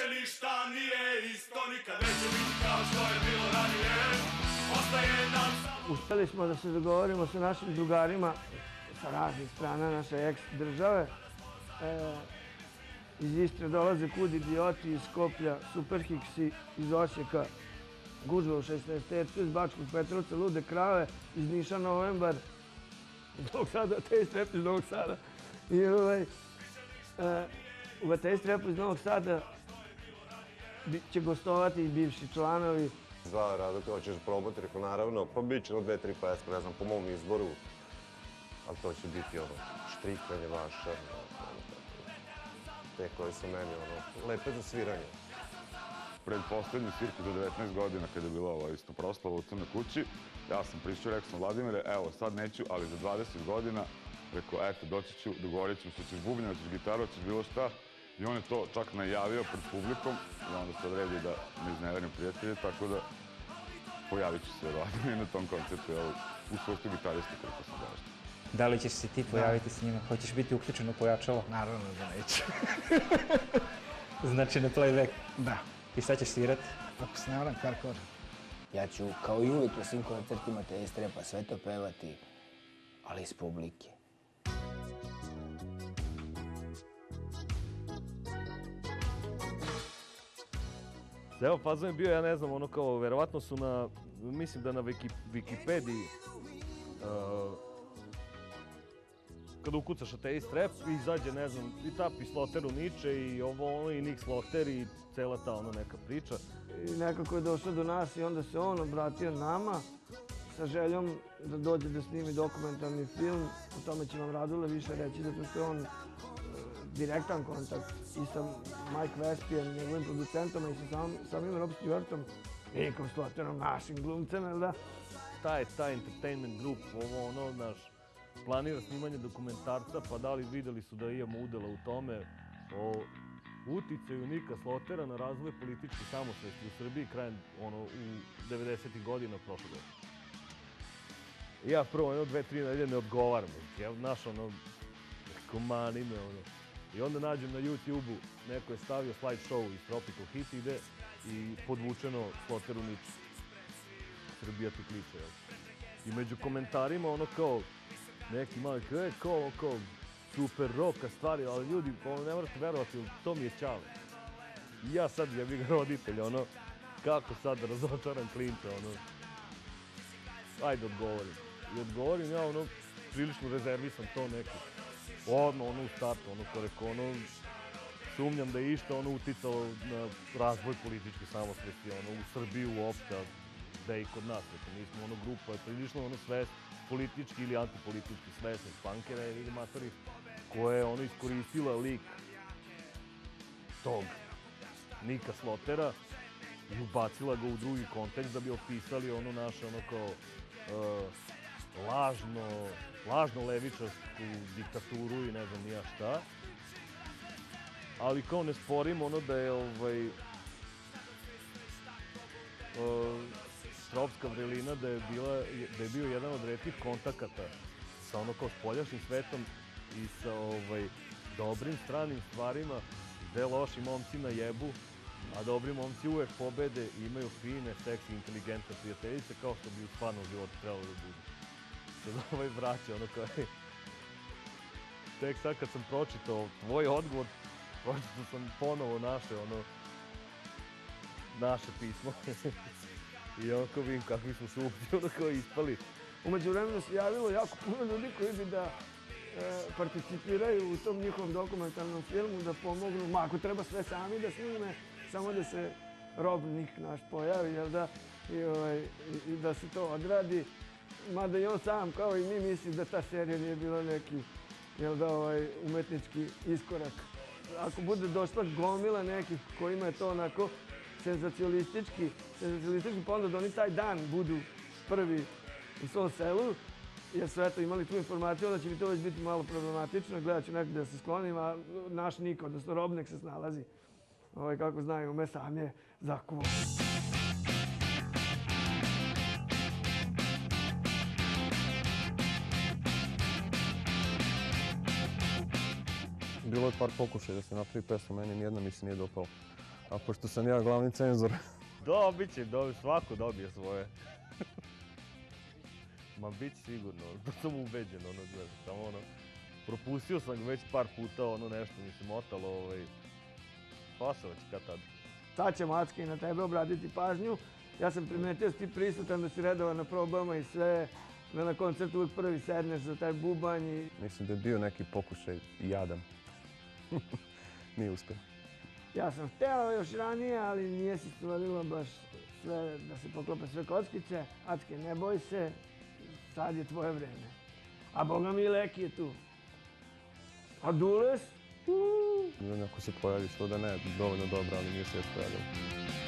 Više ništa nije isto, nikad neće biti kao što je bilo ranije. Ostaje nam samo... Uspeli smo da se dogovorimo sa našim drugarima sa raznih strana naše ex-države. Iz Istre dolaze Kud idioti, iz Skoplja, Superhiksi, iz Osijeka, Gužva u 16 tercu, iz Bačkog Petrovca, Lude krave, iz Niša Novembar, iz Novog Sada, Taste Rap iz Novog Sada. I u Taste Rapu iz Novog Sada će gostovati i bivši članovi. Da, Rado, kao ćeš probati, rekao naravno, pa bit će 2-3 pesme, ne znam, po mom izboru, ali to će biti štrikanje vaše, te koje su meni lepe za sviranje. Pred poslednju svirku do 19 godina, kada je bila ova isto proslava u Crnoj kući, ja sam prišao, rekao sam Vladimire, evo sad neću, ali za 20 godina, rekao, eto, doći ću, dogovorit ću, što ćeš bubnja, hoćeš gitaru, hoćeš bilo šta. I on je to čak najavio pred publikom i onda se odredi da ne izneverim prijatelje, tako da pojavit ću se verovatno i na tom koncertu, u svojstvu gitarista koliko sam dažda. Da li ćeš se ti pojaviti s njima? Hoćeš biti uključen u pojačalo? Naravno da neću. Znači na playback? Da. I šta ćeš svirati? Ako se ne varam, hardcore. Ja ću, kao i uvijek u svim koncertima Taste Rapa, sve to pevati, ali iz publike. Evo, fazon je bio, ja ne znam, ono kao, verovatno su na, mislim da na Wikipediji, kada ukucaš Taste Rap, izađe, ne znam, i tapi Sloteru Niče i ovo, ono, i Nick Sloter i cela ta, ono, neka priča. I nekako je došao do nas i onda se on obratio nama sa željom da dođe da snimi dokumentarni film. O tome će vam Radule više reći, zato što je on direktan kontakt i sa Mike Vespijem, njegovim producentom, i sa samim Rob Stewartom, Nickom Sloterom, našim glumcem, jel da? Taj entertainment grup, ovo ono, naš, planira snimanje dokumentarca, pa da li videli su da imamo udela u tome o uticaju Nika Slotera na razvoj političke samosvesti u Srbiji krajem, ono, u 90. godina prošle godine. Ja prvo, 2-3 nedelje ne odgovaram, znaš, ono, komani me, ono. I onda nađem na YouTube-u, neko je stavio slideshow iz Tropical Hit ide i podvučeno Sloteru Niče. Srbija ti kliče, jel? I među komentarima ono kao, neki mali kao super roka stvari, ali ljudi, ne morate verovati, to mi je Ćale. I ja sad jebi ga roditelj, ono, kako sad da razočaram klinca, ono. Ajde odgovorim. I odgovorim ja, ono, prilično rezervisan to neko. Odmah, ono, u startu, ono, ko rekao, ono, sumnjam da je išta, ono, uticalo na razvoj političke samosvesti, ono, u Srbiji uopšte, da je i kod nas, rekao, mi smo, ono, grupa, prilično, ono, svest, politički ili antipolitički svesnih punkera ili matori, koja je, ono, iskoristila lik tog Nika Slotera i ubacila ga u drugi kontekst da bi opisali, ono, naše, ono, kao, lažno levičarsku diktaturu i ne znam nija šta. Ali kao ne sporim ono da je Tropska vrelina da je bio jedan od retkih kontakata sa ono kao spoljašnjim svetom i sa dobrim stranim stvarima gde loši momci najebu, a dobri momci uvek pobede i imaju fine, seksi, inteligentne prijateljice kao što bi u stvarnom životu trebalo da budu. Sad vraća ono kao tek sad kad sam pročitao tvoj odgovor, pročitao sam ponovo naše pismo i ono kao vidim kakvi smo suhti, ono kao ispali. Umeđu vremenu se javilo jako puno ljudi koji bi da participiraju u tom njihovom dokumentarnom filmu, da pomognu, ma ako treba sve sami da snime, samo da se Robnik naš pojavi, jel da, i da se to odradi. Mada i on sam, kao i mi, misli da ta serija nije bila neki, jel da, umetnički iskorak. Ako bude došla gomila nekih kojima je to onako senzacionalistički, pa onda da oni taj dan budu prvi u svom selu, jer su eto imali tu informaciju, onda će mi to već biti malo problematično, gledat ću nekako da se sklonim, a naš Nik, odnosno Robnek se snalazi, kako znaju, me sam je zakuo. Bilo je par pokušaja da se napravi pesma, meni nijedna mi se nije dopala. A pošto sam ja glavni cenzor. Dobit će, svako dobije svoje. Ma bit će sigurno, to sam ubeđen, ono, znaš, samo ono, propustio sam ga već par puta, ono nešto mi se motalo, Fasova će kad tad. Sad će Macki na tebe obratiti pažnju. Ja sam primetio da si ti prisutan, da si redovan na probama i sve, da na koncertu uvijek prvi sedneš za taj bubanj i... Mislim da je bio neki pokušaj jadan. Nije uspio. Ja sam hteo još ranije, ali nije se stvorilo baš sve, da se poklope sve kockice. Acke, ne boj se, sad je tvoje vreme. A boga mi Leki je tu. A Dules? Ako se pojavi što da ne, dovoljno dobro, ali nije se još pojavio.